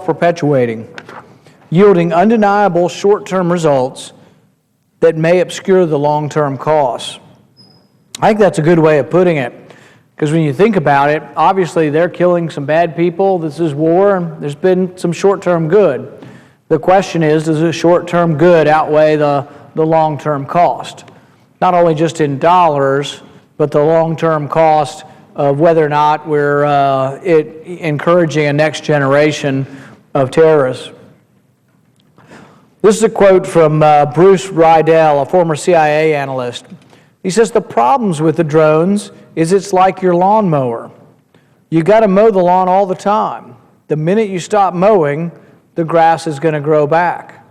self-perpetuating, yielding undeniable short-term results that may obscure the long-term costs. I think that's a good way of putting it, because when you think about it, obviously they're killing some bad people, this is war, and there's been some short-term good. The question is, does the short-term good outweigh the long-term cost? Not only just in dollars, but the long-term cost of whether or not we're encouraging a next generation of terrorists. This is a quote from Bruce Riedel, a former CIA analyst. He says, the problems with the drones is it's like your lawnmower. You got to mow the lawn all the time. The minute you stop mowing, the grass is going to grow back.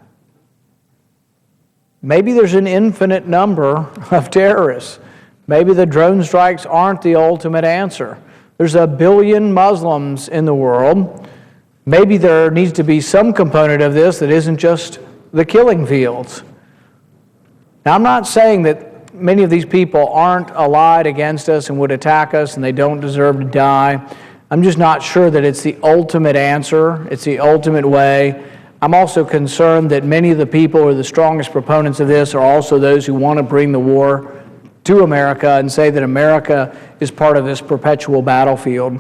Maybe there's an infinite number of terrorists. Maybe the drone strikes aren't the ultimate answer. There's 1 billion Muslims in the world. Maybe there needs to be some component of this that isn't just the killing fields. Now, I'm not saying that many of these people aren't allied against us and would attack us and they don't deserve to die. I'm just not sure that it's the ultimate answer, it's the ultimate way. I'm also concerned that many of the people who are the strongest proponents of this are also those who want to bring the war to America and say that America is part of this perpetual battlefield.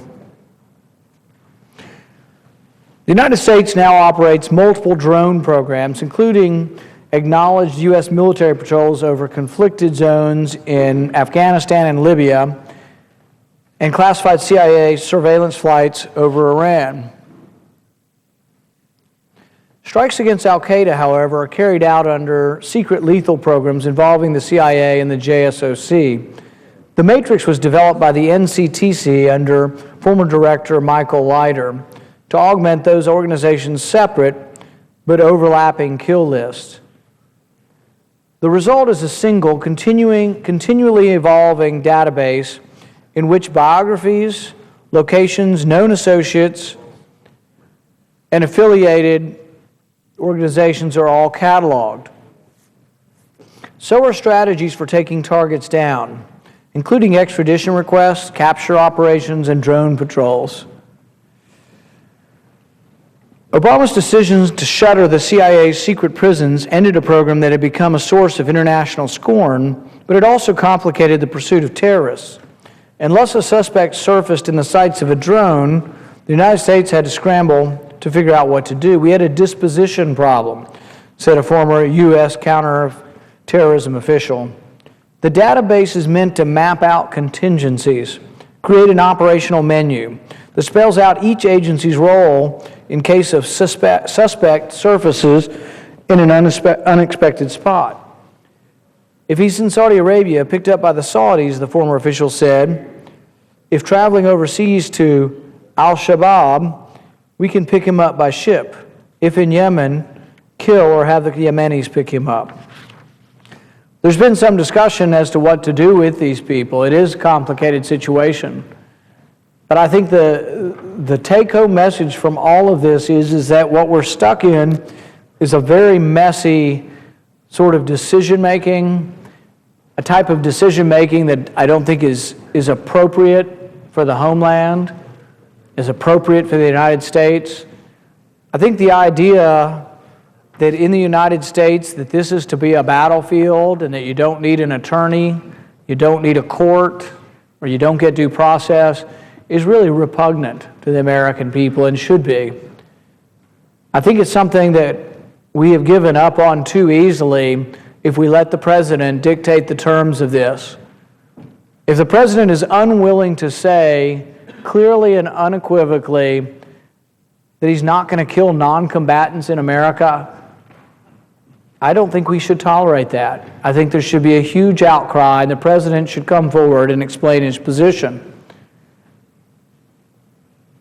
The United States now operates multiple drone programs, including acknowledged U.S. military patrols over conflicted zones in Afghanistan and Libya, and classified CIA surveillance flights over Iran. Strikes against al-Qaeda, however, are carried out under secret lethal programs involving the CIA and the JSOC. The Matrix was developed by the NCTC under former director Michael Leiter to augment those organizations' separate but overlapping kill lists. The result is a single, continually evolving database in which biographies, locations, known associates, and affiliated organizations are all cataloged. So are strategies for taking targets down, including extradition requests, capture operations, and drone patrols. Obama's decisions to shutter the CIA's secret prisons ended a program that had become a source of international scorn, but it also complicated the pursuit of terrorists. Unless a suspect surfaced in the sights of a drone, the United States had to scramble to figure out what to do. We had a disposition problem, said a former U.S. counterterrorism official. The database is meant to map out contingencies, create an operational menu that spells out each agency's role in case of suspect surfaces in an unexpected spot. If he's in Saudi Arabia, picked up by the Saudis, the former official said, if traveling overseas to Al-Shabaab, we can pick him up by ship. If in Yemen, kill or have the Yemenis pick him up. There's been some discussion as to what to do with these people. It is a complicated situation. But I think the take-home message from all of this is that what we're stuck in is a very messy sort of decision-making, a type of decision-making that I don't think is appropriate for the homeland, is appropriate for the United States. I think the idea that in the United States that this is to be a battlefield and that you don't need an attorney, you don't need a court, or you don't get due process is really repugnant to the American people and should be. I think it's something that we have given up on too easily if we let the president dictate the terms of this. If the president is unwilling to say clearly and unequivocally that he's not going to kill non-combatants in America, I don't think we should tolerate that. I think there should be a huge outcry and the president should come forward and explain his position.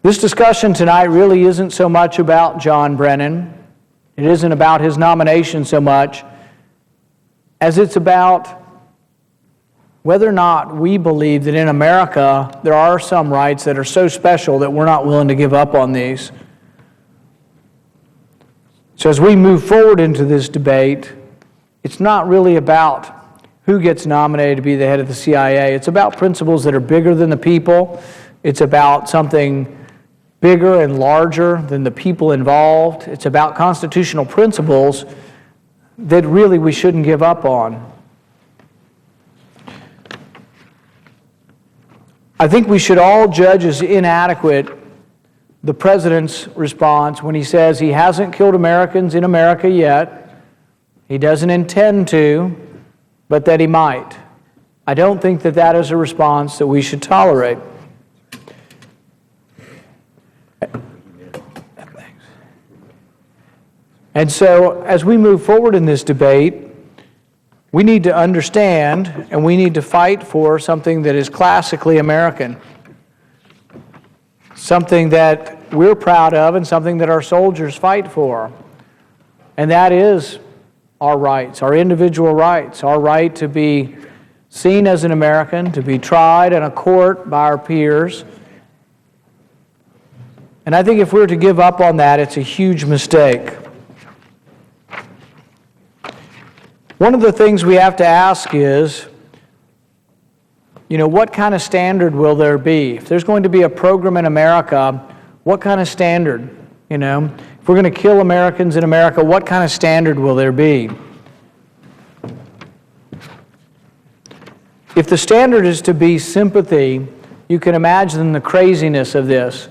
This discussion tonight really isn't so much about John Brennan. It isn't about his nomination so much as it's about whether or not we believe that in America there are some rights that are so special that we're not willing to give up on these. So as we move forward into this debate, it's not really about who gets nominated to be the head of the CIA. It's about principles that are bigger than the people. It's about something bigger and larger than the people involved. It's about constitutional principles that really we shouldn't give up on. I think we should all judge as inadequate the president's response when he says he hasn't killed Americans in America yet, he doesn't intend to, but that he might. I don't think that that is a response that we should tolerate. And so, as we move forward in this debate, we need to understand and we need to fight for something that is classically American, something that we're proud of and something that our soldiers fight for. And that is our rights, our individual rights, our right to be seen as an American, to be tried in a court by our peers. And I think if we're to give up on that, it's a huge mistake. One of the things we have to ask is, what kind of standard will there be? If there's going to be a program in America, what kind of standard? If we're going to kill Americans in America, what kind of standard will there be? If the standard is to be sympathy, you can imagine the craziness of this.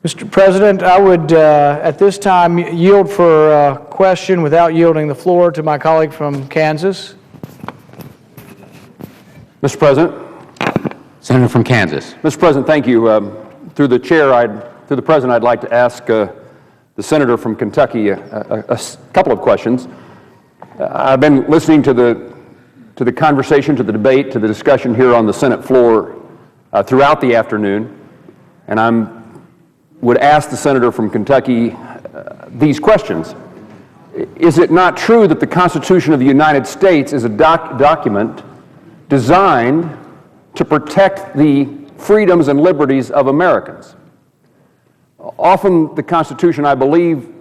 Mr. President, I would, at this time, yield for a question without yielding the floor to my colleague from Kansas. Mr. President. Senator from Kansas. Mr. President, thank you. Through the President, I'd like to ask the Senator from Kentucky a couple of questions. I've been listening to the conversation, to the debate, to the discussion here on the Senate floor throughout the afternoon, and I would ask the Senator from Kentucky these questions. Is it not true that the Constitution of the United States is a document designed to protect the freedoms and liberties of Americans? Often the Constitution, I believe,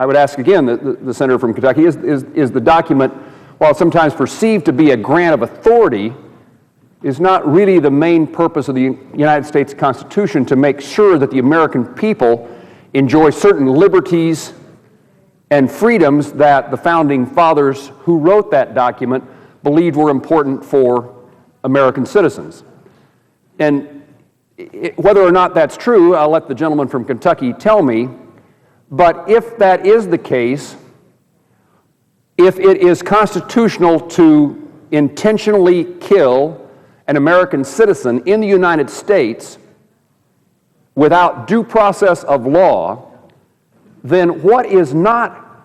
I would ask again the Senator from Kentucky, is the document, while sometimes perceived to be a grant of authority, is not really the main purpose of the United States Constitution to make sure that the American people enjoy certain liberties and freedoms that the founding fathers who wrote that document believed were important for American citizens. And whether or not that's true, I'll let the gentleman from Kentucky tell me, but if that is the case, if it is constitutional to intentionally kill an American citizen in the United States without due process of law, then what is not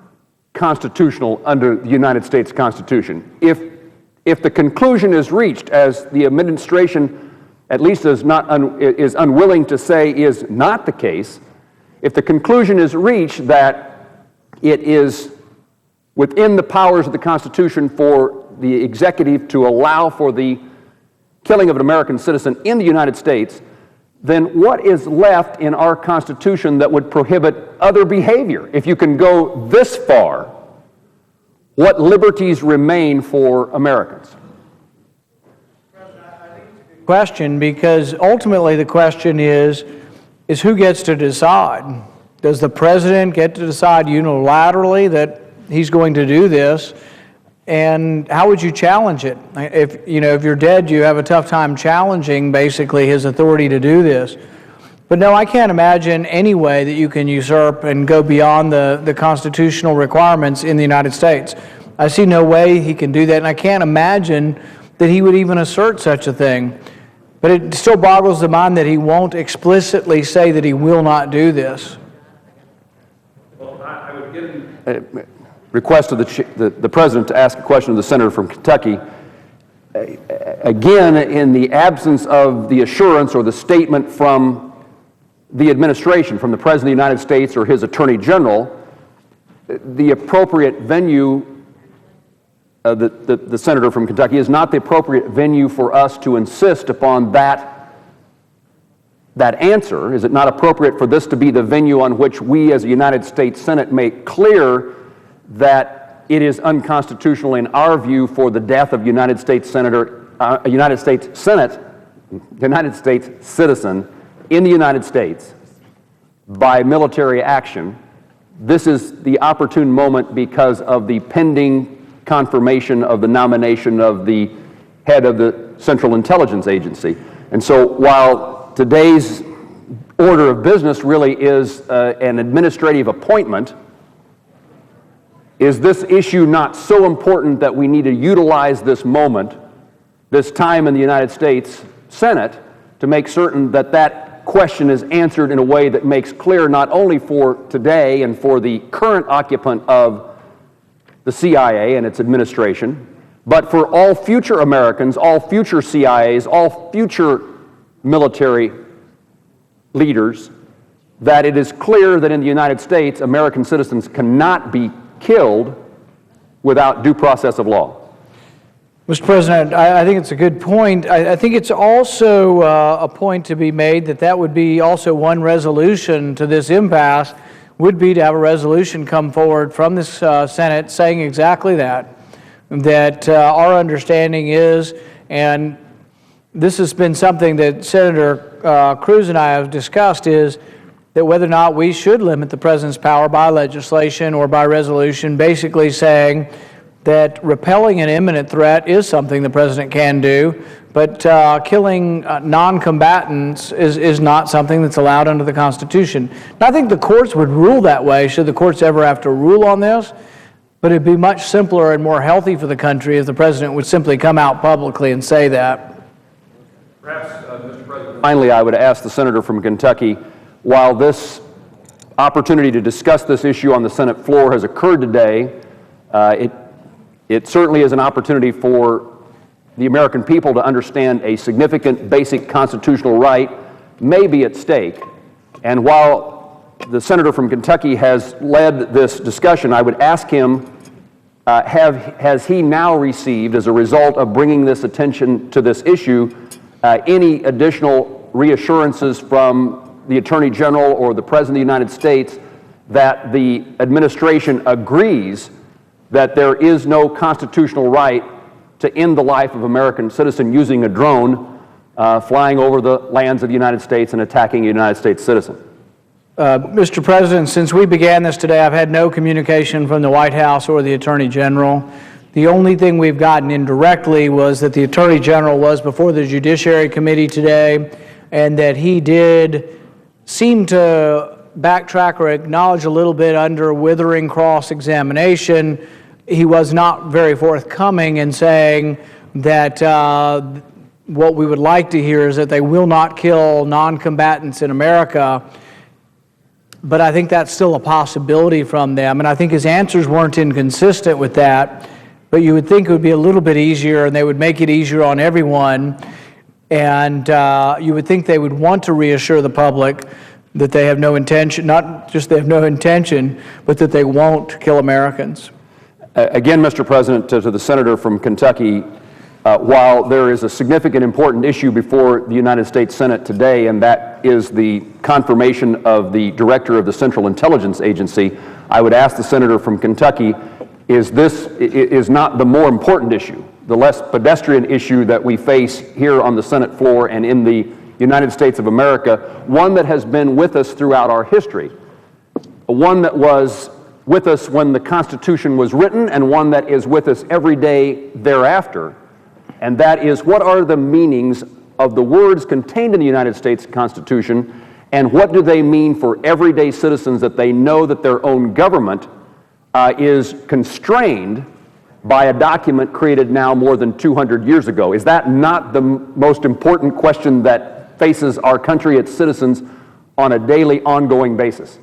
constitutional under the United States Constitution? If the conclusion is reached, as the administration at least is unwilling to say is not the case, if the conclusion is reached that it is within the powers of the Constitution for the executive to allow for the killing of an American citizen in the United States, then what is left in our Constitution that would prohibit other behavior? If you can go this far, what liberties remain for Americans? Question, because ultimately the question is who gets to decide? Does the president get to decide unilaterally that he's going to do this? And how would you challenge it? If you're dead, you have a tough time challenging basically his authority to do this. But no, I can't imagine any way that you can usurp and go beyond the constitutional requirements in the United States. I see no way he can do that, and I can't imagine that he would even assert such a thing. But it still boggles the mind that he won't explicitly say that he will not do this. Well, I would give request of the President to ask a question of the Senator from Kentucky. Again, in the absence of the assurance or the statement from the administration, from the President of the United States or his Attorney General, the appropriate venue, the Senator from Kentucky, is not the appropriate venue for us to insist upon that answer. Is it not appropriate for this to be the venue on which we as the United States Senate make clear that it is unconstitutional in our view for the death of United States Senate United States citizen in the United States by military action, this is the opportune moment because of the pending confirmation of the nomination of the head of the Central Intelligence Agency. And so while today's order of business really is an administrative appointment, is this issue not so important that we need to utilize this moment, this time in the United States Senate, to make certain that that question is answered in a way that makes clear not only for today and for the current occupant of the CIA and its administration, but for all future Americans, all future CIAs, all future military leaders, that it is clear that in the United States, American citizens cannot be killed without due process of law. Mr. President, I think it's a good point. I think it's also a point to be made that that would be also one resolution to this impasse, would be to have a resolution come forward from this Senate saying exactly that, that our understanding is, and this has been something that Senator Cruz and I have discussed, is that whether or not we should limit the President's power by legislation or by resolution, basically saying that repelling an imminent threat is something the President can do, but killing non-combatants is not something that's allowed under the Constitution. And I think the courts would rule that way, should the courts ever have to rule on this, but it'd be much simpler and more healthy for the country if the President would simply come out publicly and say that. Perhaps, Mr. President, finally, I would ask the senator from Kentucky, while this opportunity to discuss this issue on the Senate floor has occurred today, it certainly is an opportunity for the American people to understand a significant basic constitutional right may be at stake. And while the senator from Kentucky has led this discussion, I would ask him, has he now received, as a result of bringing this attention to this issue, any additional reassurances from the Attorney General or the President of the United States that the administration agrees that there is no constitutional right to end the life of an American citizen using a drone flying over the lands of the United States and attacking a United States citizen? Mr. President, since we began this today, I've had no communication from the White House or the Attorney General. The only thing we've gotten indirectly was that the Attorney General was before the Judiciary Committee today, and that he did seem to backtrack or acknowledge a little bit under withering cross-examination. He was not very forthcoming in saying that what we would like to hear is that they will not kill non-combatants in America. But I think that's still a possibility from them, and I think his answers weren't inconsistent with that. But you would think it would be a little bit easier, and they would make it easier on everyone. And you would think they would want to reassure the public that they have no intention, not just they have no intention, but that they won't kill Americans. Again, Mr. President, to the senator from Kentucky, while there is a significant important issue before the United States Senate today, and that is the confirmation of the director of the Central Intelligence Agency, I would ask the senator from Kentucky, is not the more important issue, the less pedestrian issue that we face here on the Senate floor and in the United States of America, one that has been with us throughout our history, one that was with us when the Constitution was written and one that is with us every day thereafter, and that is, what are the meanings of the words contained in the United States Constitution, and what do they mean for everyday citizens that they know that their own government is constrained by a document created now more than 200 years ago? Is that not the most important question that faces our country, its citizens, on a daily, ongoing basis?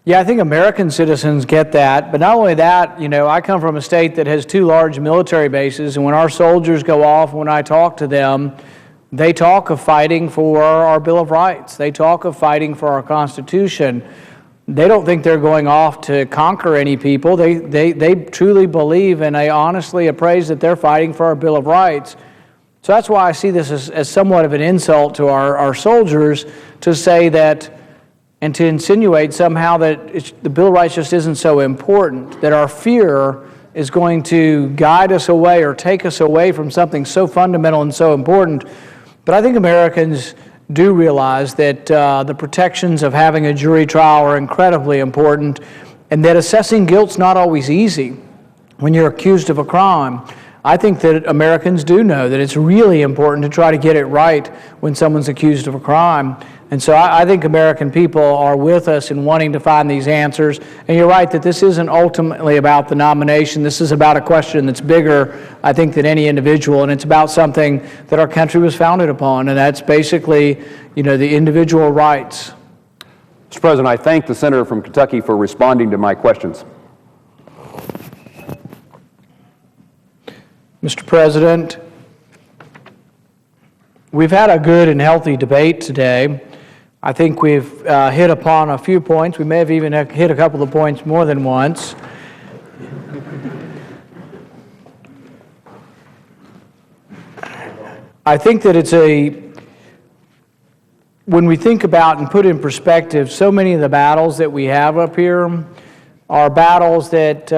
Yeah, I think American citizens get that, but not only that, you know, I come from a state that has 2 large military bases, and when our soldiers go off, when I talk to them, they talk of fighting for our Bill of Rights. They talk of fighting for our Constitution. They don't think they're going off to conquer any people. They truly believe and they honestly appraise that they're fighting for our Bill of Rights. So that's why I see this as somewhat of an insult to our soldiers to say that, and to insinuate somehow that the Bill of Rights just isn't so important, that our fear is going to guide us away or take us away from something so fundamental and so important. But I think Americans do realize that the protections of having a jury trial are incredibly important, and that assessing guilt's not always easy when you're accused of a crime. I think that Americans do know that it's really important to try to get it right when someone's accused of a crime. And so I think American people are with us in wanting to find these answers. And you're right that this isn't ultimately about the nomination. This is about a question that's bigger, I think, than any individual. And it's about something that our country was founded upon. And that's basically, the individual rights. Mr. President, I thank the senator from Kentucky for responding to my questions. Mr. President, we've had a good and healthy debate today. I think we've hit upon a few points. We may have even hit a couple of points more than once. I think that when we think about and put in perspective, so many of the battles that we have up here are battles that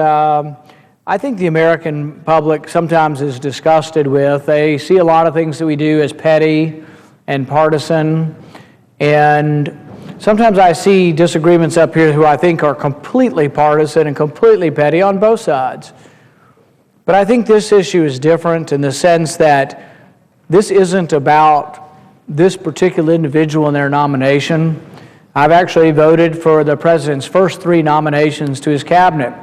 I think the American public sometimes is disgusted with. They see a lot of things that we do as petty and partisan, and sometimes I see disagreements up here who I think are completely partisan and completely petty on both sides. But I think this issue is different in the sense that this isn't about this particular individual and their nomination. I've actually voted for the president's first 3 nominations to his cabinet.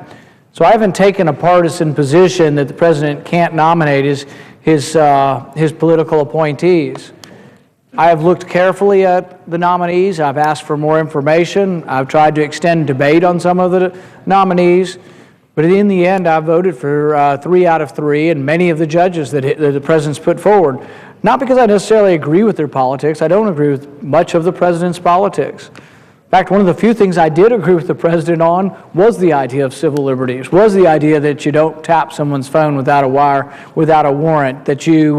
So I haven't taken a partisan position that the president can't nominate his political appointees. I have looked carefully at the nominees. I've asked for more information. I've tried to extend debate on some of the nominees. But in the end, I voted for 3 out of 3 and many of the judges that the president's put forward. Not because I necessarily agree with their politics. I don't agree with much of the president's politics. In fact, one of the few things I did agree with the president on was the idea of civil liberties, was the idea that you don't tap someone's phone without a warrant, that you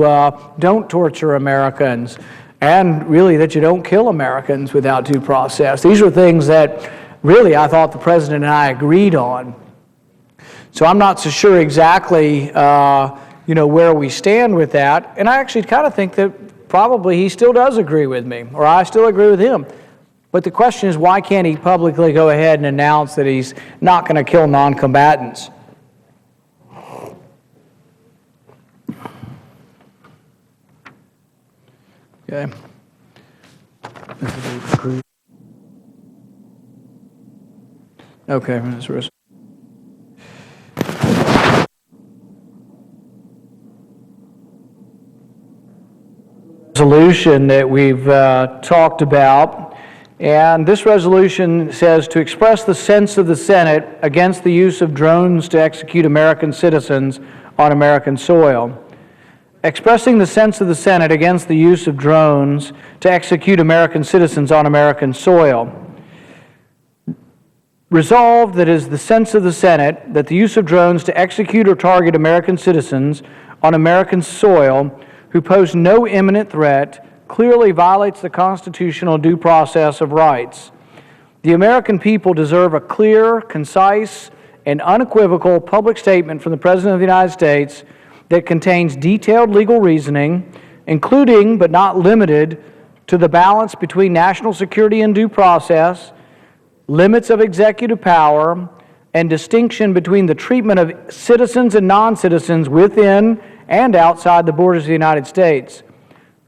don't torture Americans, and really that you don't kill Americans without due process. These were things that really I thought the president and I agreed on. So I'm not so sure exactly where we stand with that, and I actually kind of think that probably he still does agree with me, or I still agree with him. But the question is, why can't he publicly go ahead and announce that he's not going to kill non-combatants? Okay. Okay, resolution that we've talked about. And this resolution says to express the sense of the Senate against the use of drones to execute American citizens on American soil. Expressing the sense of the Senate against the use of drones to execute American citizens on American soil. Resolved that it is the sense of the Senate that the use of drones to execute or target American citizens on American soil who pose no imminent threat clearly violates the constitutional due process of rights. The American people deserve a clear, concise, and unequivocal public statement from the President of the United States that contains detailed legal reasoning, including but not limited to the balance between national security and due process, limits of executive power, and distinction between the treatment of citizens and non-citizens within and outside the borders of the United States,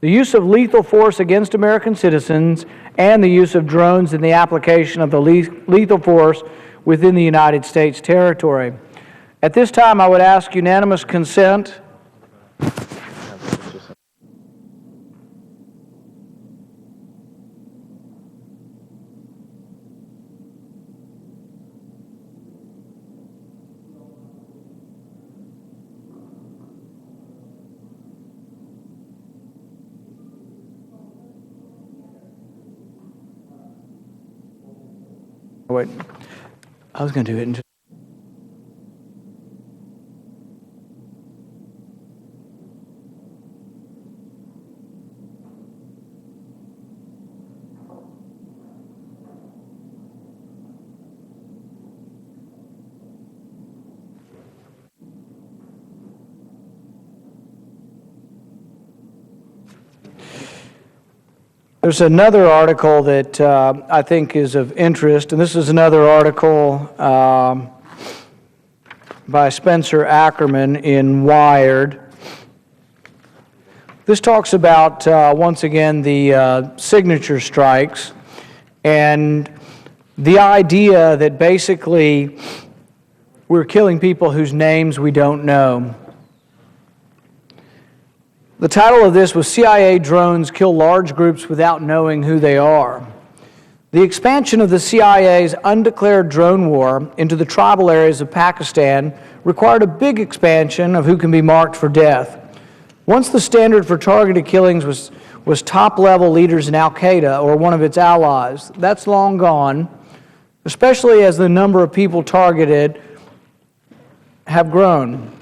the use of lethal force against American citizens, and the use of drones in the application of the lethal force within the United States territory. At this time, I would ask unanimous consent. Wait, I was going to do it in just... There's another article that I think is of interest, and this is another article by Spencer Ackerman in Wired. This talks about, once again, the signature strikes and the idea that basically we're killing people whose names we don't know. The title of this was CIA Drones Kill Large Groups Without Knowing Who They Are. The expansion of the CIA's undeclared drone war into the tribal areas of Pakistan required a big expansion of who can be marked for death. Once the standard for targeted killings was top-level leaders in Al-Qaeda or one of its allies. That's long gone, especially as the number of people targeted have grown.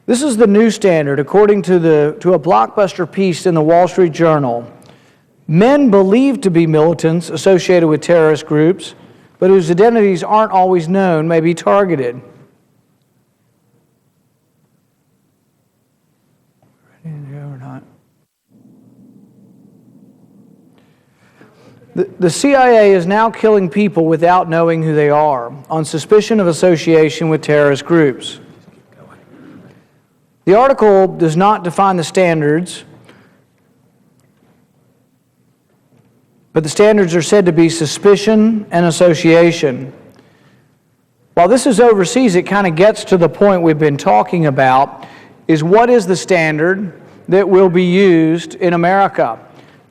This is the new standard, according to a blockbuster piece in the Wall Street Journal. Men believed to be militants associated with terrorist groups, but whose identities aren't always known, may be targeted. The CIA is now killing people without knowing who they are, on suspicion of association with terrorist groups. The article does not define the standards, but the standards are said to be suspicion and association. While this is overseas, it kind of gets to the point we've been talking about, is what is the standard that will be used in America?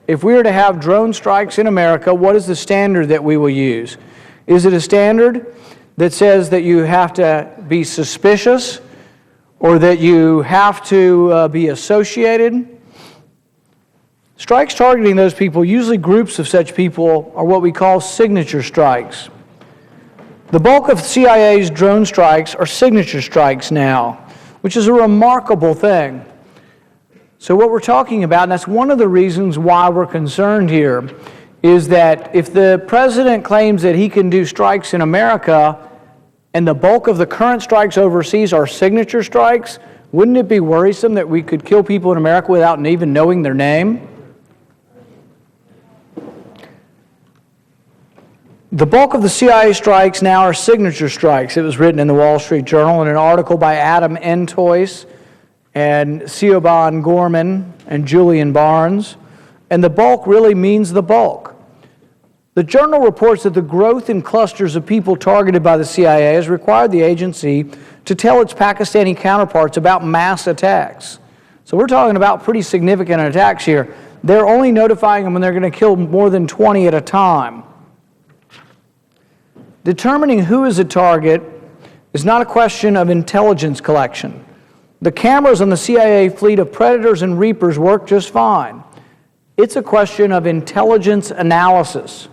If we were to have drone strikes in America, what is the standard that we will use? Is it a standard that says that you have to be suspicious or that you have to be associated? Strikes targeting those people, usually groups of such people, are what we call signature strikes. The bulk of CIA's drone strikes are signature strikes now, which is a remarkable thing. So what we're talking about, and that's one of the reasons why we're concerned here, is that if the president claims that he can do strikes in America and the bulk of the current strikes overseas are signature strikes, wouldn't it be worrisome that we could kill people in America without even knowing their name? The bulk of the CIA strikes now are signature strikes. It was written in the Wall Street Journal in an article by Adam Entois and Siobhan Gorman and Julian Barnes, and the bulk really means the bulk. The journal reports that the growth in clusters of people targeted by the CIA has required the agency to tell its Pakistani counterparts about mass attacks. So we're talking about pretty significant attacks here. They're only notifying them when they're going to kill more than 20 at a time. Determining who is a target is not a question of intelligence collection. The cameras on the CIA fleet of Predators and Reapers work just fine. It's a question of intelligence analysis.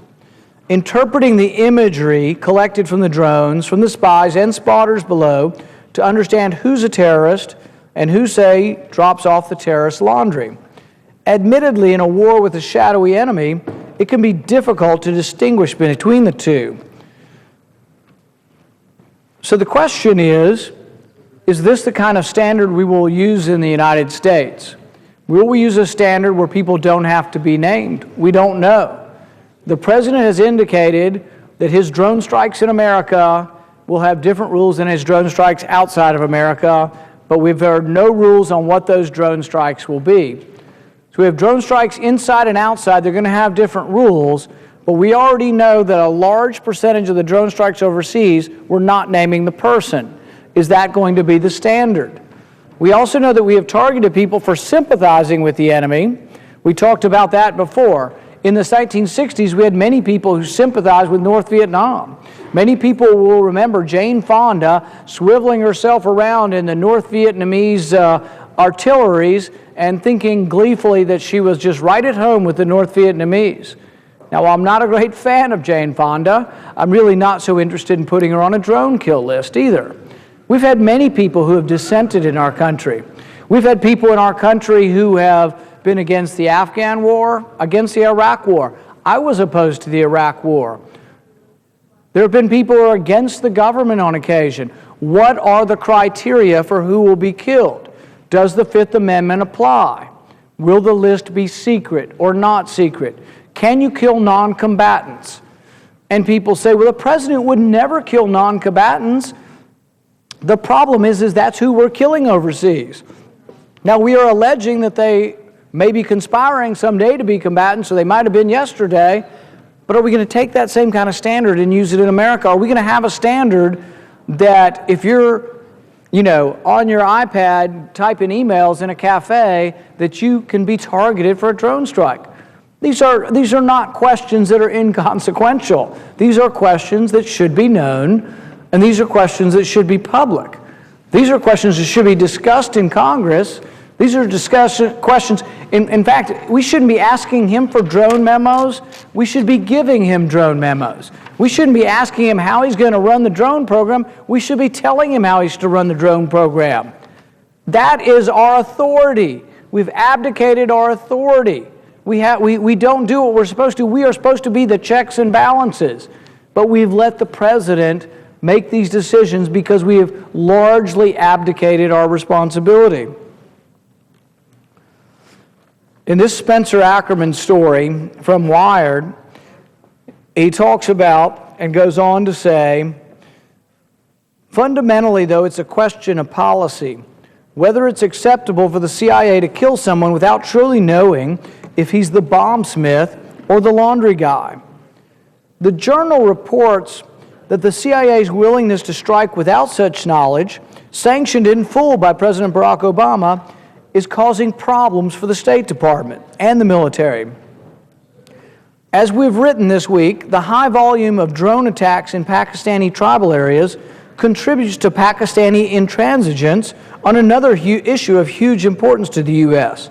Interpreting the imagery collected from the drones, from the spies and spotters below to understand who's a terrorist and who, say, drops off the terrorist laundry. Admittedly, in a war with a shadowy enemy, it can be difficult to distinguish between the two. So the question is this the kind of standard we will use in the United States? Will we use a standard where people don't have to be named? We don't know. The president has indicated that his drone strikes in America will have different rules than his drone strikes outside of America, but we've heard no rules on what those drone strikes will be. So we have drone strikes inside and outside. They're going to have different rules, but we already know that a large percentage of the drone strikes overseas, we're not naming the person. Is that going to be the standard? We also know that we have targeted people for sympathizing with the enemy. We talked about that before. In the 1960s, we had many people who sympathized with North Vietnam. Many people will remember Jane Fonda swiveling herself around in the North Vietnamese artilleries and thinking gleefully that she was just right at home with the North Vietnamese. Now, while I'm not a great fan of Jane Fonda, I'm really not so interested in putting her on a drone kill list either. We've had many people who have dissented in our country. We've had people in our country who have been against the Afghan war, against the Iraq war. I was opposed to the Iraq war. There have been people who are against the government on occasion. What are the criteria for who will be killed? Does the Fifth Amendment apply? Will the list be secret or not secret? Can you kill non-combatants? And people say, well, the president would never kill non-combatants. The problem is that's who we're killing overseas. Now, we are alleging that they may be conspiring someday to be combatants, so they might have been yesterday, but are we going to take that same kind of standard and use it in America? Are we going to have a standard that if you're, on your iPad typing emails in a cafe, that you can be targeted for a drone strike? These are not questions that are inconsequential. These are questions that should be known, and these are questions that should be public. These are questions that should be discussed in Congress. These are questions. In fact, we shouldn't be asking him for drone memos. We should be giving him drone memos. We shouldn't be asking him how he's going to run the drone program. We should be telling him how he's to run the drone program. That is our authority. We've abdicated our authority. We don't do what we're supposed to. We are supposed to be the checks and balances. But we've let the president make these decisions because we have largely abdicated our responsibility. In this Spencer Ackerman story from Wired, he talks about and goes on to say, fundamentally, though, it's a question of policy, whether it's acceptable for the CIA to kill someone without truly knowing if he's the bombsmith or the laundry guy. The Journal reports that the CIA's willingness to strike without such knowledge, sanctioned in full by President Barack Obama, is causing problems for the State Department and the military. As we've written this week, the high volume of drone attacks in Pakistani tribal areas contributes to Pakistani intransigence on another issue of huge importance to the U.S.,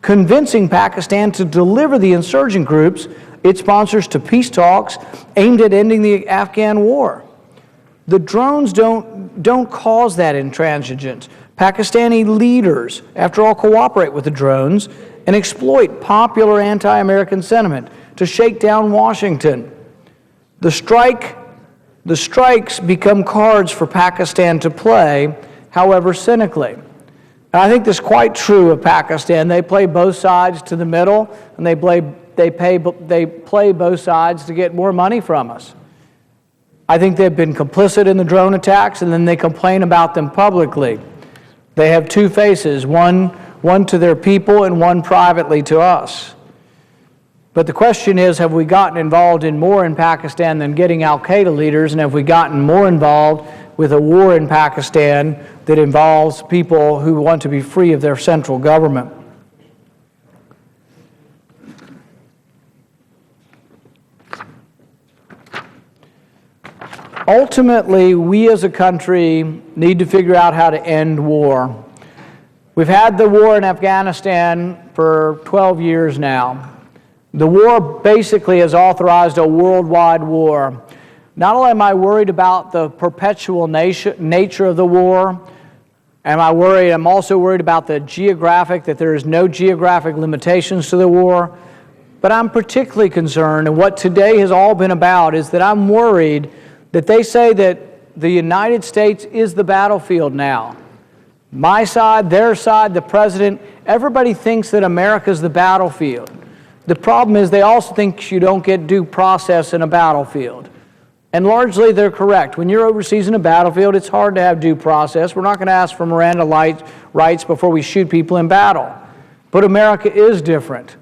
convincing Pakistan to deliver the insurgent groups it sponsors to peace talks aimed at ending the Afghan war. The drones don't cause that intransigence. Pakistani leaders, after all, cooperate with the drones and exploit popular anti-American sentiment to shake down Washington. The strikes become cards for Pakistan to play, however cynically. And I think this is quite true of Pakistan. They play both sides to the middle, and they play both sides to get more money from us. I think they've been complicit in the drone attacks, and then they complain about them publicly. They have two faces, one to their people and one privately to us. But the question is, have we gotten involved more in Pakistan than getting al-Qaeda leaders, and have we gotten more involved with a war in Pakistan that involves people who want to be free of their central government? Ultimately, we as a country need to figure out how to end war. We've had the war in Afghanistan for 12 years now. The war basically has authorized a worldwide war. Not only am I worried about the perpetual nature of the war, I'm also worried about that there is no geographic limitations to the war, but I'm particularly concerned, and what today has all been about is that I'm worried that they say that the United States is the battlefield now. My side, their side, the president, everybody thinks that America's the battlefield. The problem is they also think you don't get due process in a battlefield. And largely they're correct. When you're overseas in a battlefield, it's hard to have due process. We're not going to ask for Miranda rights before we shoot people in battle. But America is different.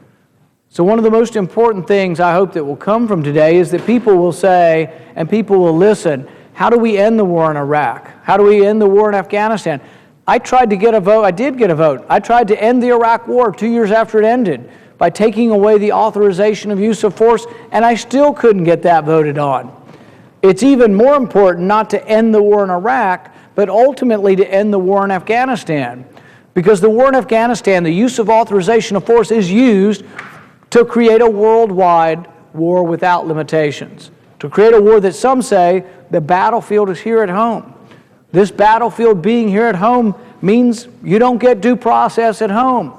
So one of the most important things I hope that will come from today is that people will say, and people will listen, how do we end the war in Iraq? How do we end the war in Afghanistan? I tried to get a vote. I did get a vote. I tried to end the Iraq war 2 years after it ended by taking away the authorization of use of force, and I still couldn't get that voted on. It's even more important not to end the war in Iraq, but ultimately to end the war in Afghanistan. Because the war in Afghanistan, the use of authorization of force is used to create a worldwide war without limitations. To create a war that some say the battlefield is here at home. This battlefield being here at home means you don't get due process at home.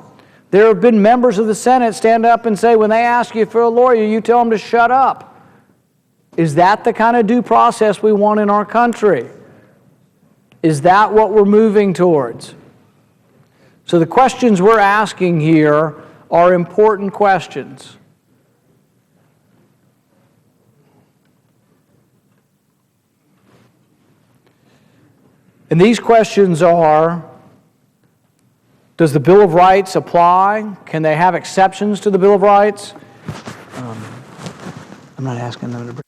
There have been members of the Senate stand up and say when they ask you for a lawyer, you tell them to shut up. Is that the kind of due process we want in our country? Is that what we're moving towards? So the questions we're asking here are important questions. And these questions are, does the Bill of Rights apply? Can they have exceptions to the Bill of Rights? I'm not asking them to...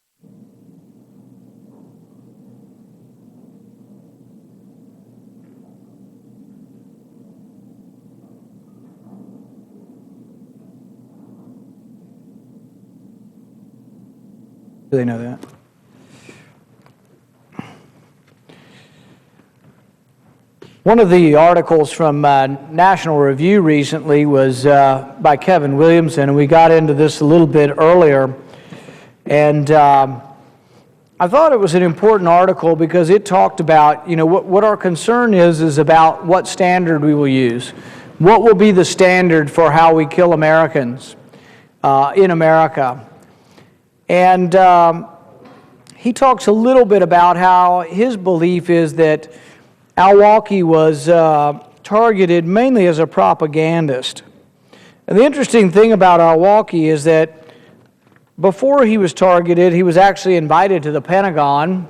Do they know that? One of the articles from National Review recently was by Kevin Williamson, and we got into this a little bit earlier. And I thought it was an important article because it talked about, what our concern is about what standard we will use. What will be the standard for how we kill Americans in America? And he talks a little bit about how his belief is that Al-Awlaki was targeted mainly as a propagandist. And the interesting thing about Al-Awlaki is that before he was targeted, he was actually invited to the Pentagon.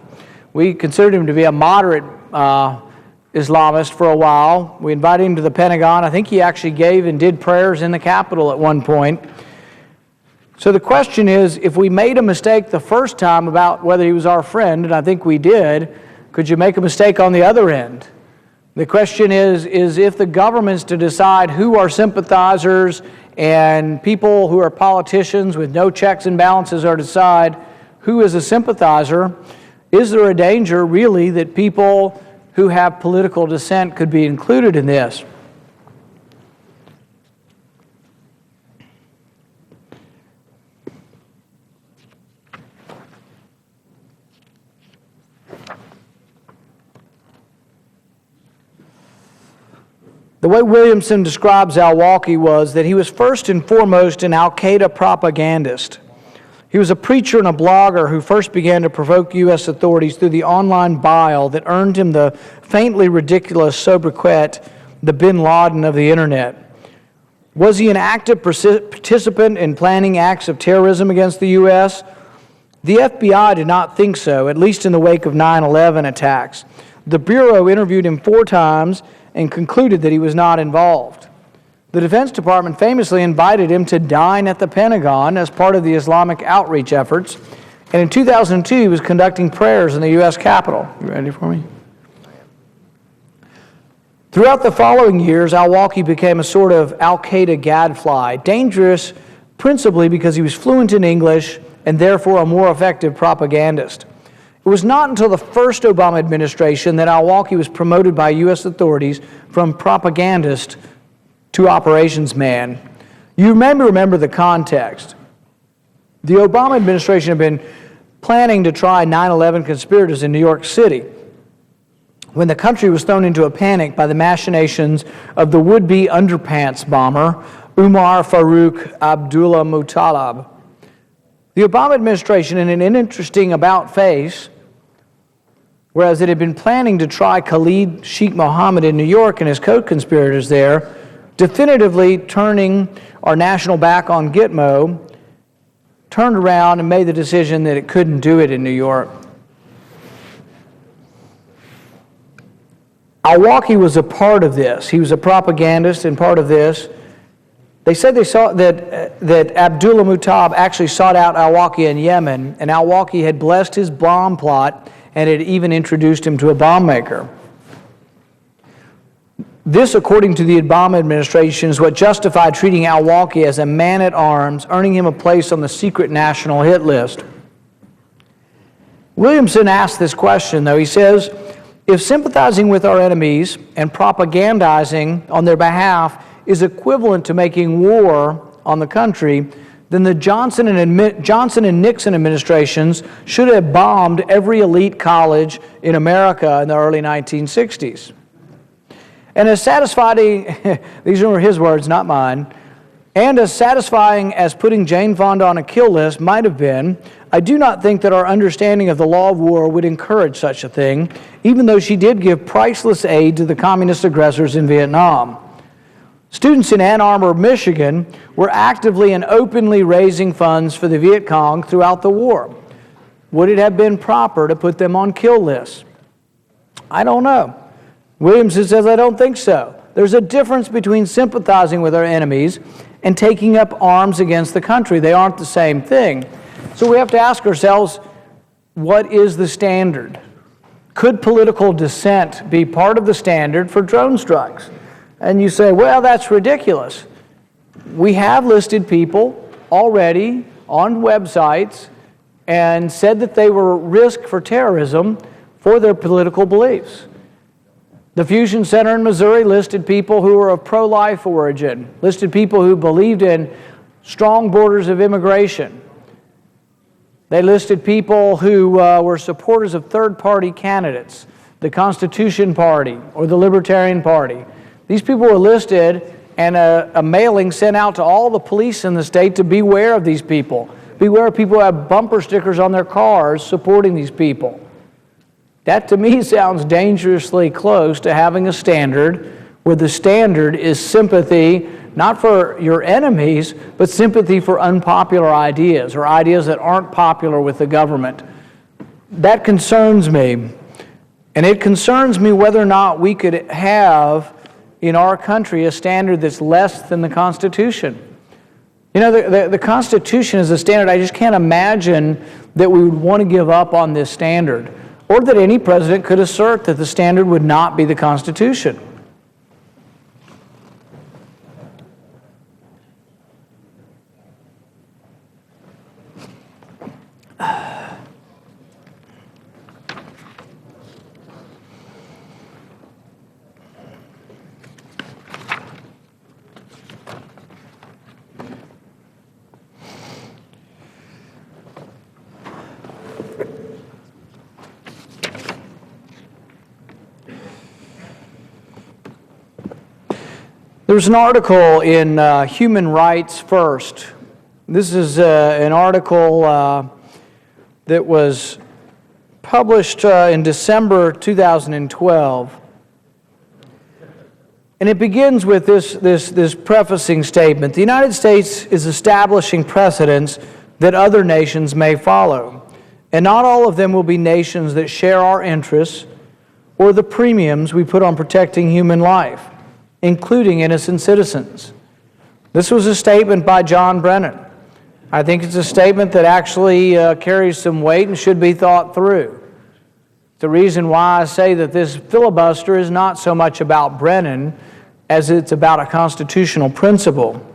We considered him to be a moderate Islamist for a while. We invited him to the Pentagon. I think he actually gave and did prayers in the Capitol at one point. So the question is, if we made a mistake the first time about whether he was our friend, and I think we did, could you make a mistake on the other end? The question is if the government's to decide who are sympathizers and people who are politicians with no checks and balances are to decide who is a sympathizer, is there a danger really that people who have political dissent could be included in this? The way Williamson describes Al-Awlaki was that he was first and foremost an Al-Qaeda propagandist. He was a preacher and a blogger who first began to provoke U.S. authorities through the online bile that earned him the faintly ridiculous sobriquet, the bin Laden of the Internet. Was he an active participant in planning acts of terrorism against the U.S.? The FBI did not think so, at least in the wake of 9/11 attacks. The Bureau interviewed him 4 times and concluded that he was not involved. The Defense Department famously invited him to dine at the Pentagon as part of the Islamic outreach efforts, and in 2002 he was conducting prayers in the U.S. Capitol. You ready for me? Throughout the following years, Al-Awlaki became a sort of Al-Qaeda gadfly, dangerous principally because he was fluent in English and therefore a more effective propagandist. It was not until the first Obama administration that Al-Awlaki was promoted by U.S. authorities from propagandist to operations man. You may remember the context. The Obama administration had been planning to try 9/11 conspirators in New York City when the country was thrown into a panic by the machinations of the would-be underpants bomber, Umar Farouk Abdullah Muttalib. The Obama administration, in an interesting about-face, whereas it had been planning to try Khalid Sheikh Mohammed in New York and his co-conspirators there, definitively turning our national back on Gitmo, turned around and made the decision that it couldn't do it in New York. Al-Awlaki was a part of this. He was a propagandist and part of this. They said they saw that Abdullah Muttalib actually sought out Al-Awlaki in Yemen, and Al-Awlaki had blessed his bomb plot and had even introduced him to a bomb maker. This, according to the Obama administration, is what justified treating Al-Awlaki as a man-at-arms, earning him a place on the secret national hit list. Williamson asked this question, though. He says, if sympathizing with our enemies and propagandizing on their behalf is equivalent to making war on the country, then the Johnson and Nixon administrations should have bombed every elite college in America in the early 1960s. And as satisfying, these are his words, not mine, and as satisfying as putting Jane Fonda on a kill list might have been, I do not think that our understanding of the law of war would encourage such a thing, even though she did give priceless aid to the communist aggressors in Vietnam. Students in Ann Arbor, Michigan were actively and openly raising funds for the Viet Cong throughout the war. Would it have been proper to put them on kill lists? I don't know. Williamson says, I don't think so. There's a difference between sympathizing with our enemies and taking up arms against the country. They aren't the same thing. So we have to ask ourselves, what is the standard? Could political dissent be part of the standard for drone strikes? And you say, well, that's ridiculous. We have listed people already on websites and said that they were risk for terrorism for their political beliefs. The Fusion Center in Missouri listed people who were of pro-life origin, listed people who believed in strong borders of immigration. They listed people who were supporters of third-party candidates, the Constitution Party or the Libertarian Party. These people were listed, and a mailing sent out to all the police in the state to beware of these people. Beware of people who have bumper stickers on their cars supporting these people. That to me sounds dangerously close to having a standard where the standard is sympathy, not for your enemies, but sympathy for unpopular ideas or ideas that aren't popular with the government. That concerns me. And it concerns me whether or not we could have in our country a standard that's less than the Constitution. You know, the Constitution is a standard. I just can't imagine that we would want to give up on this standard, or that any president could assert that the standard would not be the Constitution. There's an article in Human Rights First. This is an article that was published in December 2012. And it begins with this prefacing statement. The United States is establishing precedents that other nations may follow. And not all of them will be nations that share our interests or the premiums we put on protecting human life, including innocent citizens. This was a statement by John Brennan. I think it's a statement that actually carries some weight and should be thought through. The reason why I say that this filibuster is not so much about Brennan as it's about a constitutional principle.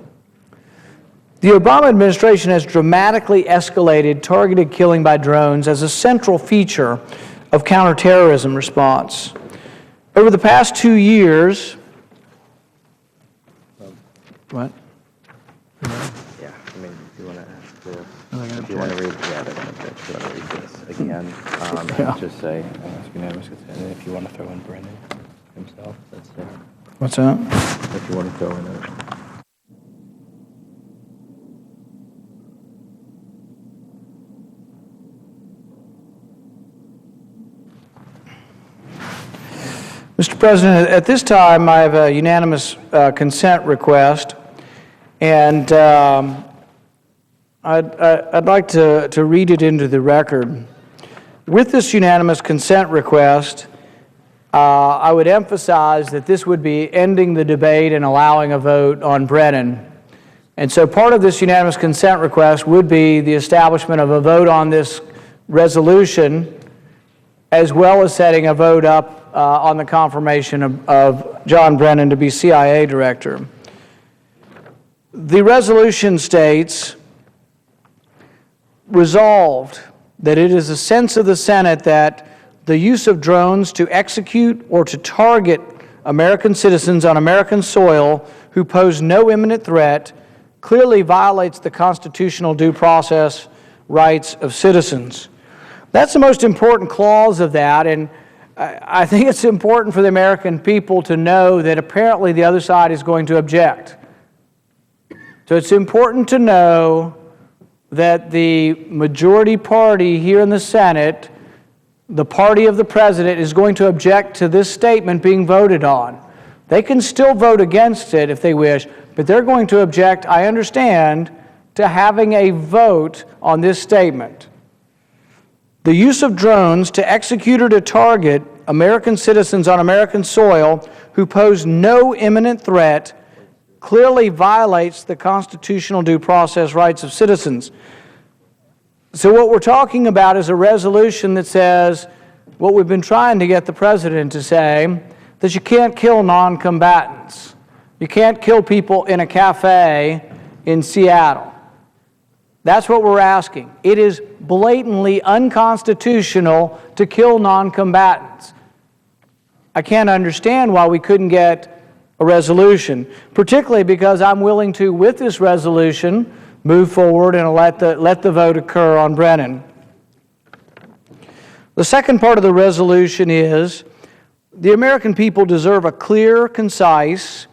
The Obama administration has dramatically escalated targeted killing by drones as a central feature of counterterrorism response. Over the past 2 years, what? Yeah, I mean, if you want to read, yeah, they're going to pitch. If you want to read this again, Yeah. just say, unanimous consent. And if you want to throw in Brennan himself, that's it. What's that? If you want to throw in it. Mr. President, at this time I have a unanimous consent request, and I'd like to read it into the record. With this unanimous consent request, I would emphasize that this would be ending the debate and allowing a vote on Brennan. And so part of this unanimous consent request would be the establishment of a vote on this resolution, as well as setting a vote up on the confirmation of John Brennan to be CIA director. The resolution states, resolved that it is a sense of the Senate that the use of drones to execute or to target American citizens on American soil who pose no imminent threat clearly violates the constitutional due process rights of citizens. That's the most important clause of that, and I think it's important for the American people to know that apparently the other side is going to object. So it's important to know that the majority party here in the Senate, the party of the president, is going to object to this statement being voted on. They can still vote against it if they wish, but they're going to object, I understand, to having a vote on this statement. The use of drones to execute or to target American citizens on American soil who pose no imminent threat clearly violates the constitutional due process rights of citizens. So what we're talking about is a resolution that says what we've been trying to get the president to say, that you can't kill non-combatants. You can't kill people in a cafe in Seattle. That's what we're asking. It is blatantly unconstitutional to kill non-combatants. I can't understand why we couldn't get a resolution, particularly because I'm willing to, with this resolution, move forward and let the vote occur on Brennan. The second part of the resolution is the American people deserve a clear, concise,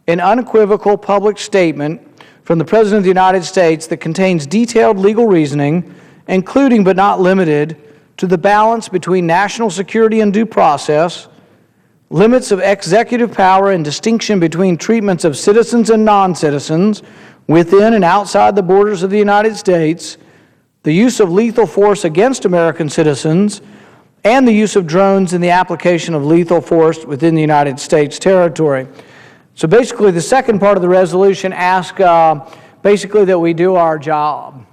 and unequivocal public statement from the President of the United States that contains detailed legal reasoning, including but not limited to the balance between national security and due process, limits of executive power and distinction between treatments of citizens and non-citizens within and outside the borders of the United States, the use of lethal force against American citizens, and the use of drones in the application of lethal force within the United States territory. So basically, the second part of the resolution asks basically that we do our job.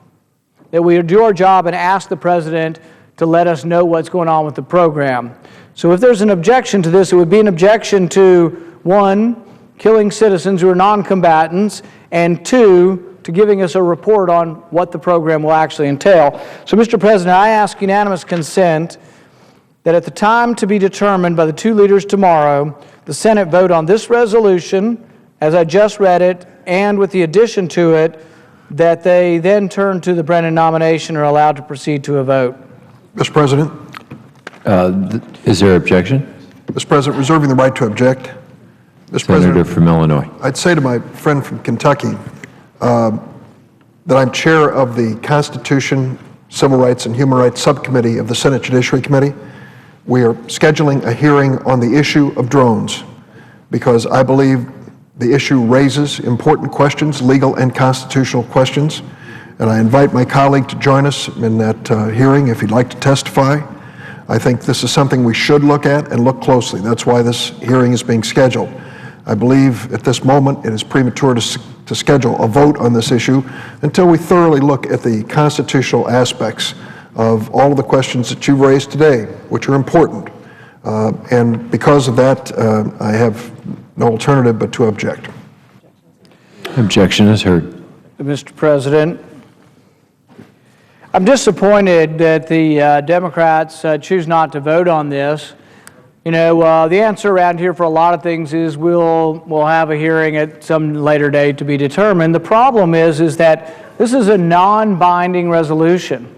That we do our job and ask the President to let us know what's going on with the program. So if there's an objection to this, it would be an objection to, one, killing citizens who are non-combatants, and two, to giving us a report on what the program will actually entail. So, Mr. President, I ask unanimous consent that at the time to be determined by the two leaders tomorrow, the Senate vote on this resolution, as I just read it, and with the addition to it, that they then turn to the Brennan nomination or are allowed to proceed to a vote. Mr. President. Is there objection? Mr. President, reserving the right to object. Mr. Senator President, from Illinois. I'd say to my friend from Kentucky that I'm chair of the Constitution, Civil Rights, and Human Rights Subcommittee of the Senate Judiciary Committee. We are scheduling a hearing on the issue of drones because I believe the issue raises important questions, legal and constitutional questions, and I invite my colleague to join us in that hearing if he'd like to testify. I think this is something we should look at and look closely. That's why this hearing is being scheduled. I believe at this moment it is premature to schedule a vote on this issue until we thoroughly look at the constitutional aspects of all of the questions that you've raised today, which are important. And because of that, I have no alternative but to object. Objection is heard. Mr. President, I'm disappointed that the Democrats choose not to vote on this. You know, the answer around here for a lot of things is we'll have a hearing at some later date to be determined. The problem is that this is a non-binding resolution.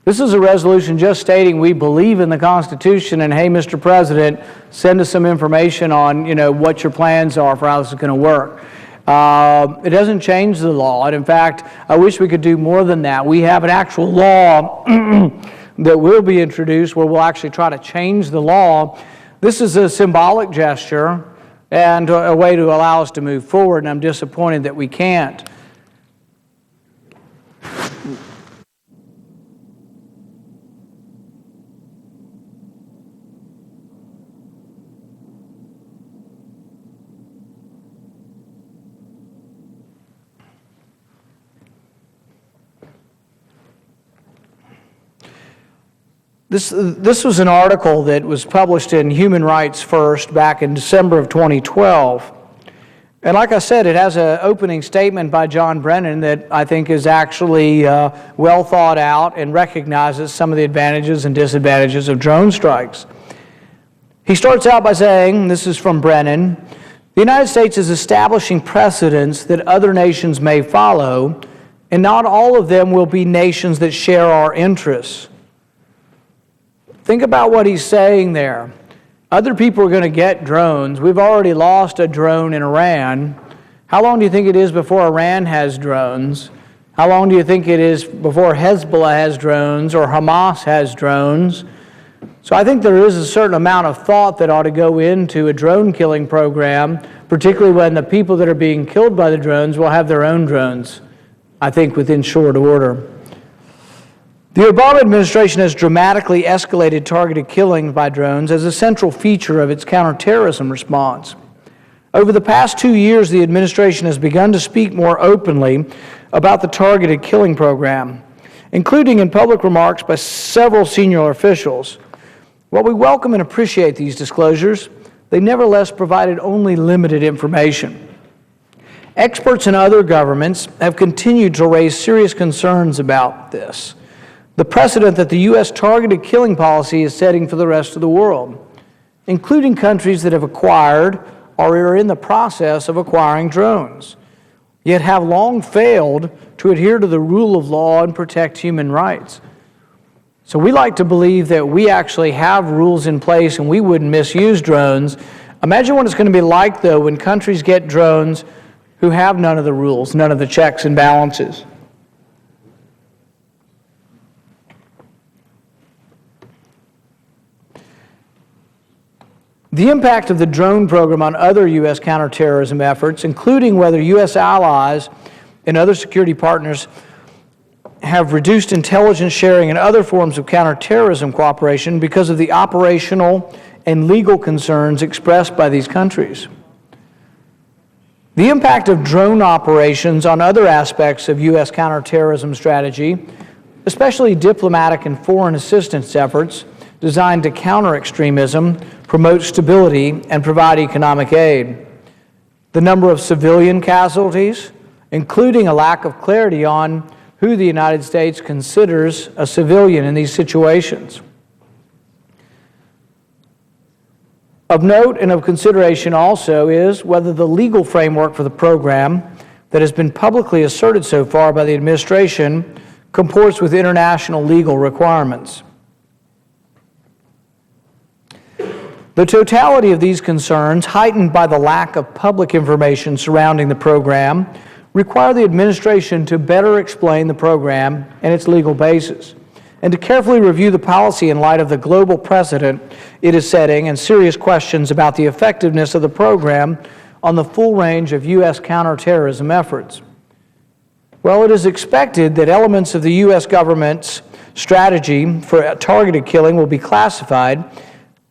This is a resolution just stating we believe in the Constitution and, hey, Mr. President, send us some information on, you know, what your plans are for how this is going to work. It doesn't change the law, and in fact, I wish we could do more than that. We have an actual law that will be introduced where we'll actually try to change the law. This is a symbolic gesture and a way to allow us to move forward, and I'm disappointed that we can't. This was an article that was published in Human Rights First back in December of 2012. And like I said, it has an opening statement by John Brennan that I think is actually well thought out and recognizes some of the advantages and disadvantages of drone strikes. He starts out by saying, this is from Brennan, the United States is establishing precedents that other nations may follow, and not all of them will be nations that share our interests. Think about what he's saying there. Other people are going to get drones. We've already lost a drone in Iran. How long do you think it is before Iran has drones? How long do you think it is before Hezbollah has drones or Hamas has drones? So I think there is a certain amount of thought that ought to go into a drone killing program, particularly when the people that are being killed by the drones will have their own drones, I think within short order. The Obama administration has dramatically escalated targeted killing by drones as a central feature of its counterterrorism response. Over the past 2 years, the administration has begun to speak more openly about the targeted killing program, including in public remarks by several senior officials. While we welcome and appreciate these disclosures, they nevertheless provided only limited information. Experts in other governments have continued to raise serious concerns about this, the precedent that the U.S. targeted killing policy is setting for the rest of the world, including countries that have acquired or are in the process of acquiring drones, yet have long failed to adhere to the rule of law and protect human rights. So we like to believe that we actually have rules in place and we wouldn't misuse drones. Imagine what it's going to be like, though, when countries get drones who have none of the rules, none of the checks and balances. The impact of the drone program on other U.S. counterterrorism efforts, including whether U.S. allies and other security partners have reduced intelligence sharing and other forms of counterterrorism cooperation because of the operational and legal concerns expressed by these countries. The impact of drone operations on other aspects of U.S. counterterrorism strategy, especially diplomatic and foreign assistance efforts designed to counter extremism, promote stability, and provide economic aid. The number of civilian casualties, including a lack of clarity on who the United States considers a civilian in these situations. Of note and of consideration also is whether the legal framework for the program that has been publicly asserted so far by the administration comports with international legal requirements. The totality of these concerns, heightened by the lack of public information surrounding the program, require the administration to better explain the program and its legal basis, and to carefully review the policy in light of the global precedent it is setting and serious questions about the effectiveness of the program on the full range of U.S. counterterrorism efforts. While it is expected that elements of the U.S. government's strategy for targeted killing will be classified,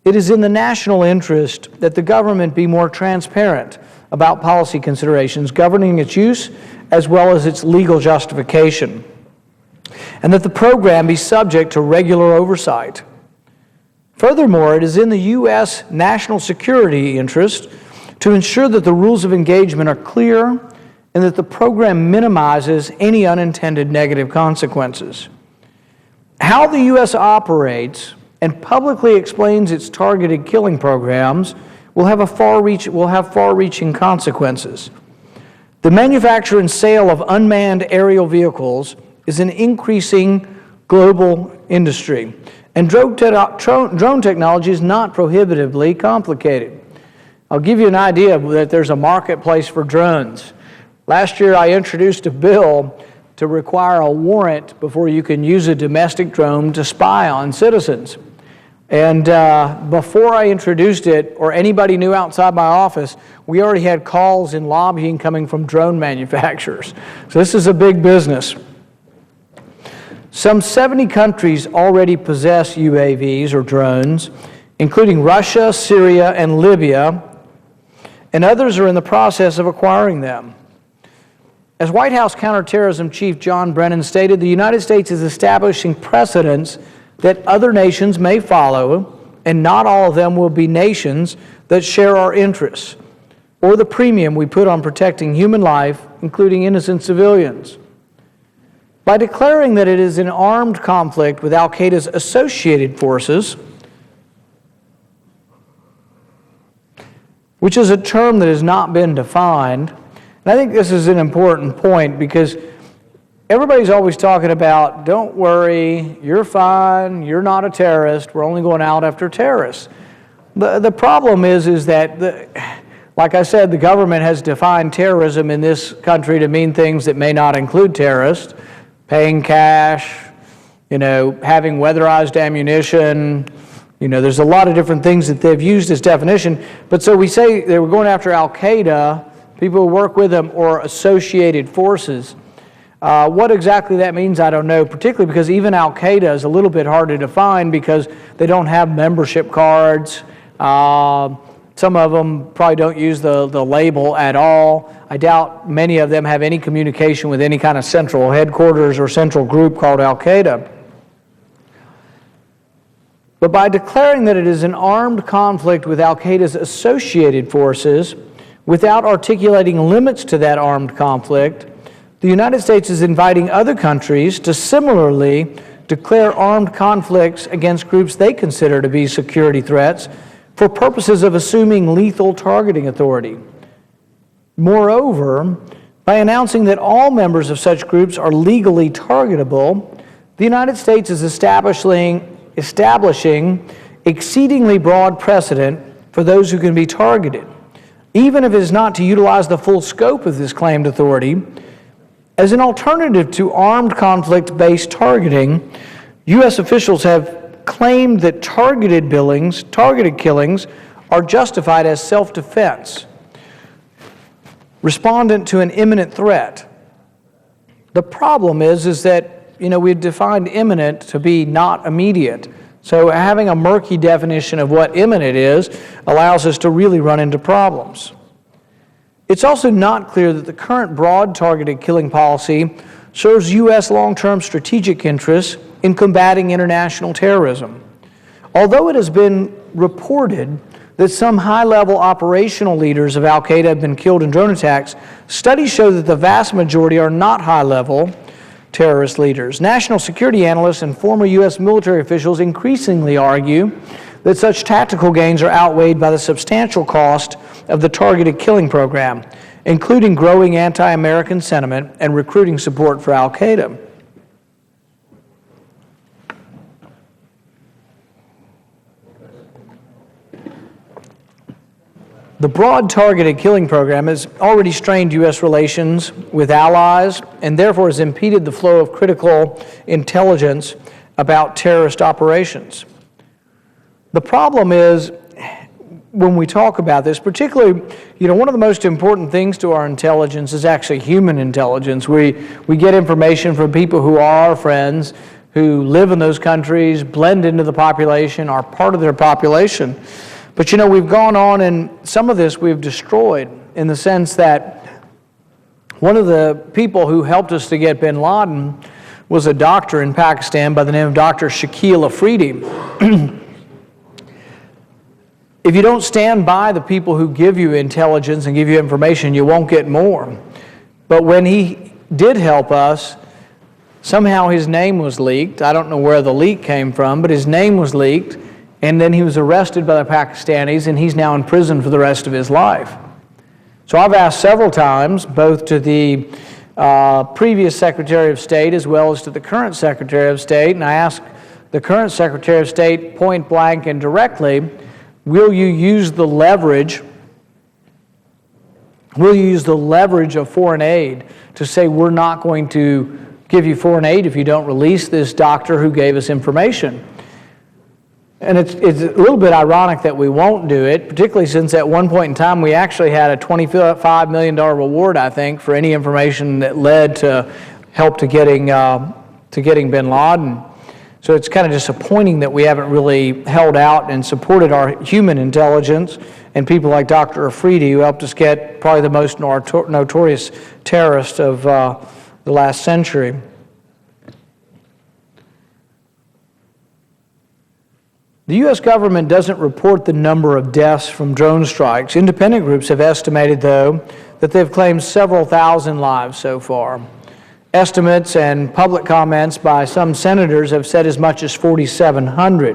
it is in the national interest that the government be more transparent about policy considerations governing its use as well as its legal justification, and that the program be subject to regular oversight. Furthermore, it is in the U.S. national security interest to ensure that the rules of engagement are clear and that the program minimizes any unintended negative consequences. How the U.S. operates and publicly explains its targeted killing programs will have far-reaching consequences. The manufacture and sale of unmanned aerial vehicles is an increasing global industry, and drone technology is not prohibitively complicated. I'll give you an idea that there's a marketplace for drones. Last year I introduced a bill to require a warrant before you can use a domestic drone to spy on citizens. And before I introduced it, or anybody knew outside my office, we already had calls and lobbying coming from drone manufacturers. So this is a big business. Some 70 countries already possess UAVs or drones, including Russia, Syria, and Libya, and others are in the process of acquiring them. As White House Counterterrorism Chief John Brennan stated, the United States is establishing precedents that other nations may follow, and not all of them will be nations that share our interests or the premium we put on protecting human life, including innocent civilians. By declaring that it is an armed conflict with al-Qaeda's associated forces, which is a term that has not been defined, and I think this is an important point because everybody's always talking about, don't worry, you're fine, you're not a terrorist, we're only going out after terrorists. The problem is that, like I said, the government has defined terrorism in this country to mean things that may not include terrorists, paying cash, having weatherized ammunition, There's a lot of different things that they've used as definition. But so we say they were going after Al-Qaeda, people who work with them, or associated forces. What exactly that means, I don't know, particularly because even Al-Qaeda is a little bit hard to define because they don't have membership cards. Some of them probably don't use the label at all. I doubt many of them have any communication with any kind of central headquarters or central group called Al-Qaeda. But by declaring that it is an armed conflict with Al-Qaeda's associated forces, without articulating limits to that armed conflict, the United States is inviting other countries to similarly declare armed conflicts against groups they consider to be security threats for purposes of assuming lethal targeting authority. Moreover, by announcing that all members of such groups are legally targetable, the United States is establishing exceedingly broad precedent for those who can be targeted, even if it is not to utilize the full scope of this claimed authority. As an alternative to armed conflict-based targeting, U.S. officials have claimed that targeted killings are justified as self-defense, respondent to an imminent threat. The problem is that we've defined imminent to be not immediate. So having a murky definition of what imminent is allows us to really run into problems. It's also not clear that the current broad targeted killing policy serves U.S. long-term strategic interests in combating international terrorism. Although it has been reported that some high-level operational leaders of Al-Qaeda have been killed in drone attacks, studies show that the vast majority are not high-level terrorist leaders. National security analysts and former U.S. military officials increasingly argue that such tactical gains are outweighed by the substantial cost of the targeted killing program, including growing anti-American sentiment and recruiting support for Al-Qaeda. The broad targeted killing program has already strained U.S. relations with allies and therefore has impeded the flow of critical intelligence about terrorist operations. The problem is, when we talk about this, particularly, one of the most important things to our intelligence is actually human intelligence. We get information from people who are our friends, who live in those countries, blend into the population, are part of their population. But we've gone on, and some of this we've destroyed in the sense that one of the people who helped us to get bin Laden was a doctor in Pakistan by the name of Dr. Shakil Afridi. If you don't stand by the people who give you intelligence and give you information, you won't get more. But when he did help us, somehow his name was leaked. I don't know where the leak came from, but his name was leaked. And then he was arrested by the Pakistanis, and he's now in prison for the rest of his life. So I've asked several times, both to the previous Secretary of State as well as to the current Secretary of State, and I asked the current Secretary of State point blank and directly, will you use the leverage of foreign aid to say we're not going to give you foreign aid if you don't release this doctor who gave us information? And it's a little bit ironic that we won't do it, particularly since at one point in time we actually had a $25 million reward, I think, for any information that led to help to getting bin Laden. So it's kind of disappointing that we haven't really held out and supported our human intelligence and people like Dr. Afridi, who helped us get probably the most notorious terrorist of the last century. The U.S. government doesn't report the number of deaths from drone strikes. Independent groups have estimated, though, that they've claimed several thousand lives so far. Estimates and public comments by some senators have said as much as 4,700.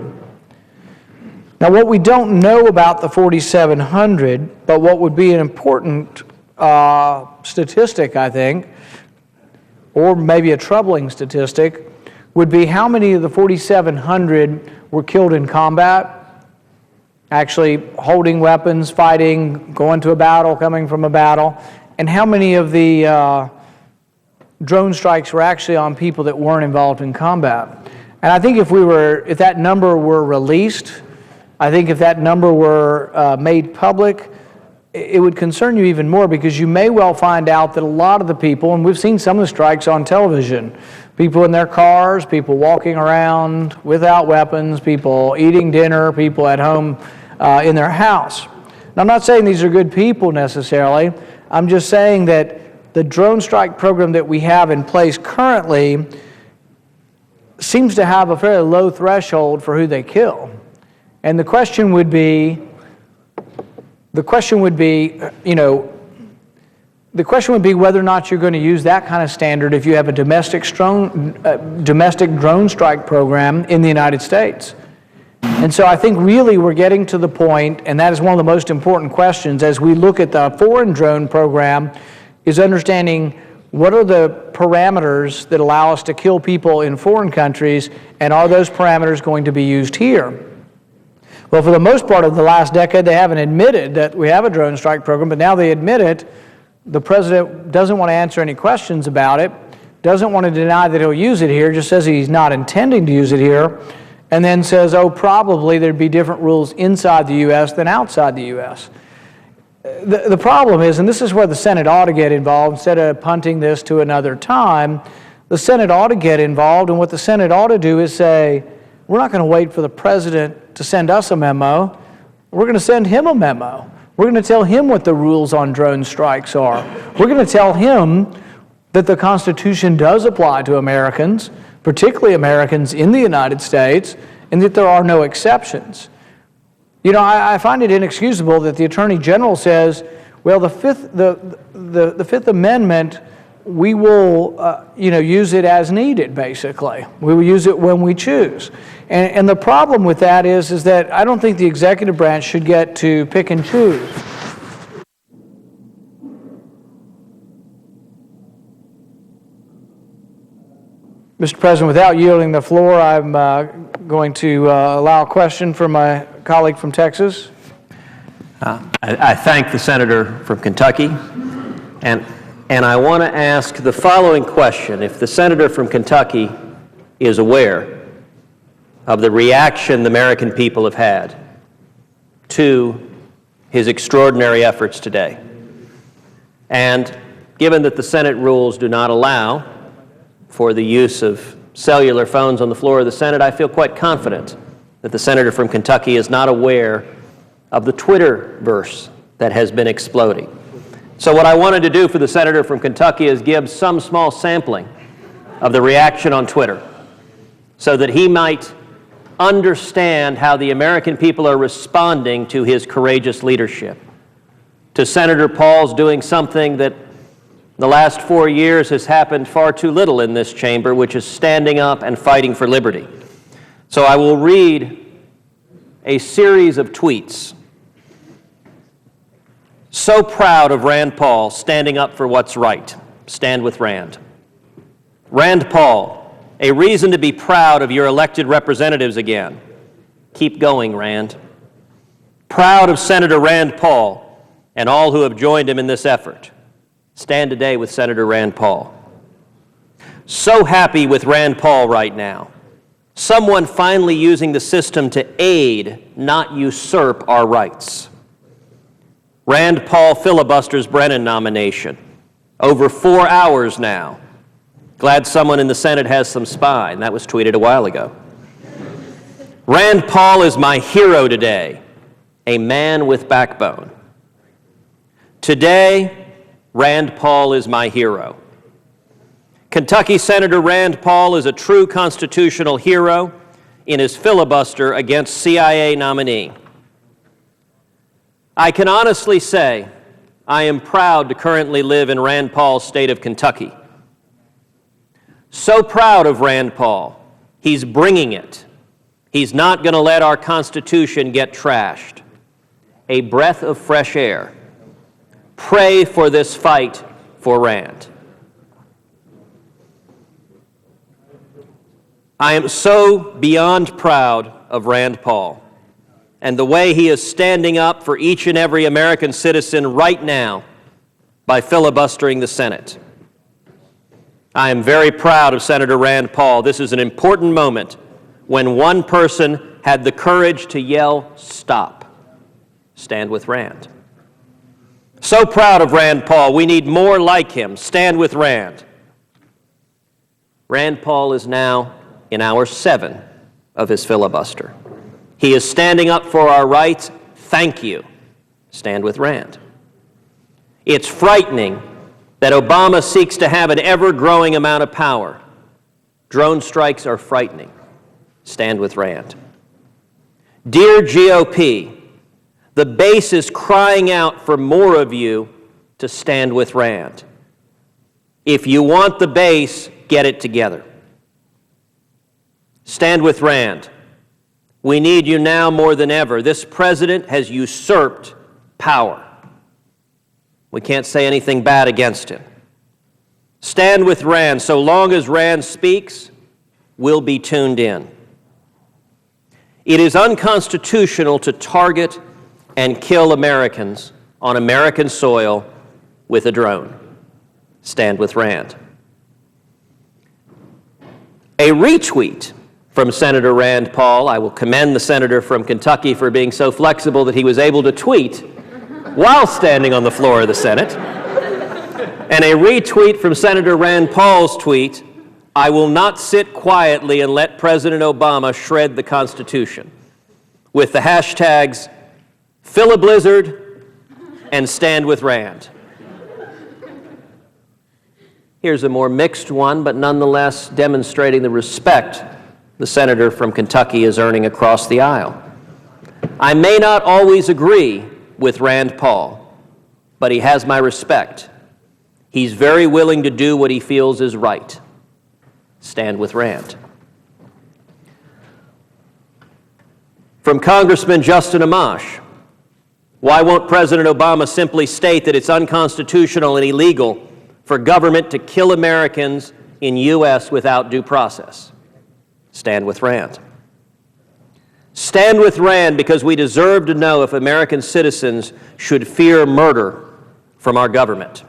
Now, what we don't know about the 4,700, but what would be an important statistic, I think, or maybe a troubling statistic, would be how many of the 4,700 were killed in combat, actually holding weapons, fighting, going to a battle, coming from a battle, and how many of the drone strikes were actually on people that weren't involved in combat. And I think if that number were released, I think if that number were made public, it would concern you even more, because you may well find out that a lot of the people, and we've seen some of the strikes on television, people in their cars, people walking around without weapons, people eating dinner, people at home in their house. Now, I'm not saying these are good people necessarily. I'm just saying that the drone strike program that we have in place currently seems to have a fairly low threshold for who they kill. And the question would be, whether or not you're going to use that kind of standard if you have a domestic drone strike program in the United States. And so I think really we're getting to the point, and that is one of the most important questions as we look at the foreign drone program, is understanding what are the parameters that allow us to kill people in foreign countries, and are those parameters going to be used here? Well, for the most part of the last decade, they haven't admitted that we have a drone strike program, but now they admit it. The president doesn't want to answer any questions about it, doesn't want to deny that he'll use it here, just says he's not intending to use it here, and then says, oh, probably there'd be different rules inside the U.S. than outside the U.S. The problem is, and this is where the Senate ought to get involved, instead of punting this to another time, the Senate ought to get involved, and what the Senate ought to do is say, we're not going to wait for the president to send us a memo. We're going to send him a memo. We're going to tell him what the rules on drone strikes are. We're going to tell him that the Constitution does apply to Americans, particularly Americans in the United States, and that there are no exceptions. You know, I find it inexcusable that the Attorney General says, well, the Fifth Amendment, we will use it as needed, basically. We will use it when we choose. And the problem with that is that I don't think the executive branch should get to pick and choose. Mr. President, without yielding the floor, I'm going to allow a question from my colleague from Texas. I thank the senator from Kentucky, and I want to ask the following question. If the senator from Kentucky is aware of the reaction the American people have had to his extraordinary efforts today, and given that the Senate rules do not allow for the use of cellular phones on the floor of the Senate, I feel quite confident that the senator from Kentucky is not aware of the Twitterverse that has been exploding. So what I wanted to do for the senator from Kentucky is give some small sampling of the reaction on Twitter so that he might understand how the American people are responding to his courageous leadership, to Senator Paul's doing something that the last 4 years has happened far too little in this chamber, which is standing up and fighting for liberty. So I will read a series of tweets. So proud of Rand Paul standing up for what's right. Stand with Rand. Rand Paul, a reason to be proud of your elected representatives again. Keep going, Rand. Proud of Senator Rand Paul and all who have joined him in this effort. Stand today with Senator Rand Paul. So happy with Rand Paul right now. Someone finally using the system to aid, not usurp our rights. Rand Paul filibusters Brennan nomination. Over 4 hours now. Glad someone in the Senate has some spine. That was tweeted a while ago. Rand Paul is my hero today. A man with backbone. Today, Rand Paul is my hero. Kentucky Senator Rand Paul is a true constitutional hero in his filibuster against CIA nominee. I can honestly say I am proud to currently live in Rand Paul's state of Kentucky. So proud of Rand Paul. He's bringing it. He's not going to let our Constitution get trashed. A breath of fresh air. Pray for this fight for Rand. I am so beyond proud of Rand Paul and the way he is standing up for each and every American citizen right now by filibustering the Senate. I am very proud of Senator Rand Paul. This is an important moment when one person had the courage to yell, "Stop." Stand with Rand. So proud of Rand Paul. We need more like him. Stand with Rand. Rand Paul is now in hour 7 of his filibuster. He is standing up for our rights. Thank you. Stand with Rand. It's frightening that Obama seeks to have an ever-growing amount of power. Drone strikes are frightening. Stand with Rand. Dear GOP, the base is crying out for more of you to stand with Rand. If you want the base, get it together. Stand with Rand. We need you now more than ever. This president has usurped power. We can't say anything bad against him. Stand with Rand. So long as Rand speaks, we'll be tuned in. It is unconstitutional to target and kill Americans on American soil with a drone. Stand with Rand. A retweet from Senator Rand Paul. I will commend the senator from Kentucky for being so flexible that he was able to tweet while standing on the floor of the Senate. And a retweet from Senator Rand Paul's tweet, "I will not sit quietly and let President Obama shred the Constitution," with the hashtags Filiblizzard and Stand with Rand. Here's a more mixed one, but nonetheless demonstrating the respect the senator from Kentucky is earning across the aisle. I may not always agree with Rand Paul, but he has my respect. He's very willing to do what he feels is right. Stand with Rand. From Congressman Justin Amash, why won't President Obama simply state that it's unconstitutional and illegal for government to kill Americans in U.S. without due process? Stand with Rand. Stand with Rand because we deserve to know if American citizens should fear murder from our government.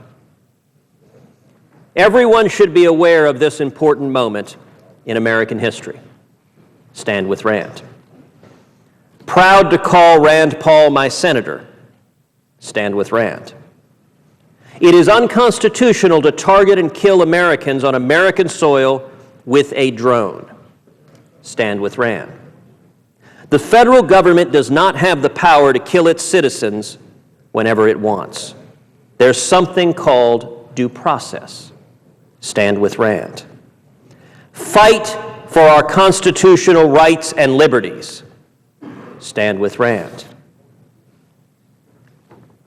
Everyone should be aware of this important moment in American history. Stand with Rand. Proud to call Rand Paul my senator. Stand with Rand. It is unconstitutional to target and kill Americans on American soil with a drone. Stand with Rand. The federal government does not have the power to kill its citizens whenever it wants. There's something called due process. Stand with Rand. Fight for our constitutional rights and liberties. Stand with Rand.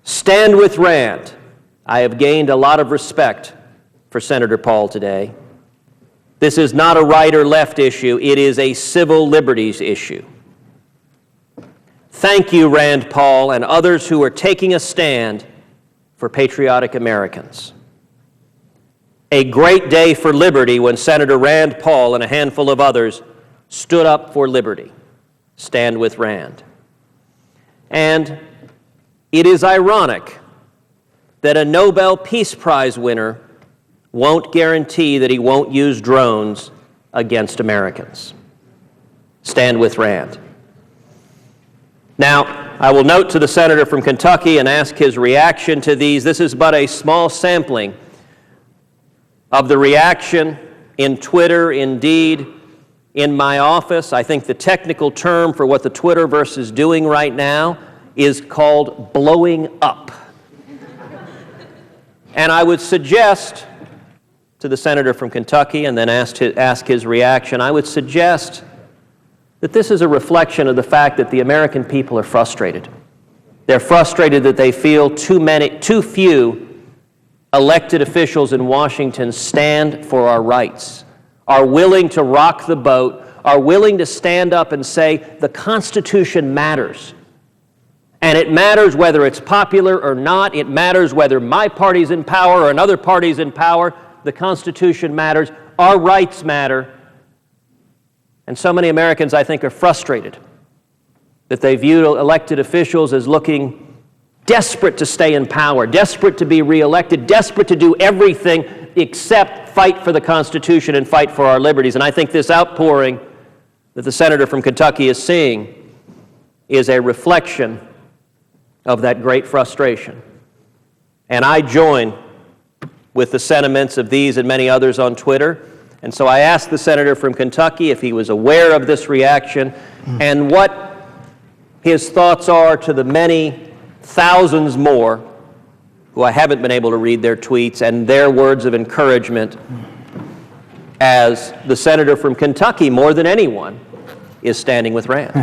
Stand with Rand. I have gained a lot of respect for Senator Paul today. This is not a right or left issue. It is a civil liberties issue. Thank you, Rand Paul, and others who are taking a stand for patriotic Americans. A great day for liberty when Senator Rand Paul and a handful of others stood up for liberty. Stand with Rand. And it is ironic that a Nobel Peace Prize winner won't guarantee that he won't use drones against Americans. Stand with Rand. Now, I will note to the senator from Kentucky and ask his reaction to these. This is but a small sampling of the reaction in Twitter, indeed, in my office. I think the technical term for what the Twitterverse is doing right now is called blowing up. And I would suggest to the senator from Kentucky and then ask his reaction, I would suggest that this is a reflection of the fact that the American people are frustrated. They're frustrated that they feel too few elected officials in Washington stand for our rights, are willing to rock the boat, are willing to stand up and say, the Constitution matters. And it matters whether it's popular or not. It matters whether my party's in power or another party's in power. The Constitution matters. Our rights matter. And so many Americans, I think, are frustrated that they view elected officials as looking desperate to stay in power, desperate to be reelected, desperate to do everything except fight for the Constitution and fight for our liberties. And I think this outpouring that the senator from Kentucky is seeing is a reflection of that great frustration. And I join with the sentiments of these and many others on Twitter. And so I asked the senator from Kentucky if he was aware of this reaction and what his thoughts are to the many thousands more who I haven't been able to read their tweets and their words of encouragement, as the senator from Kentucky, more than anyone, is standing with Rand.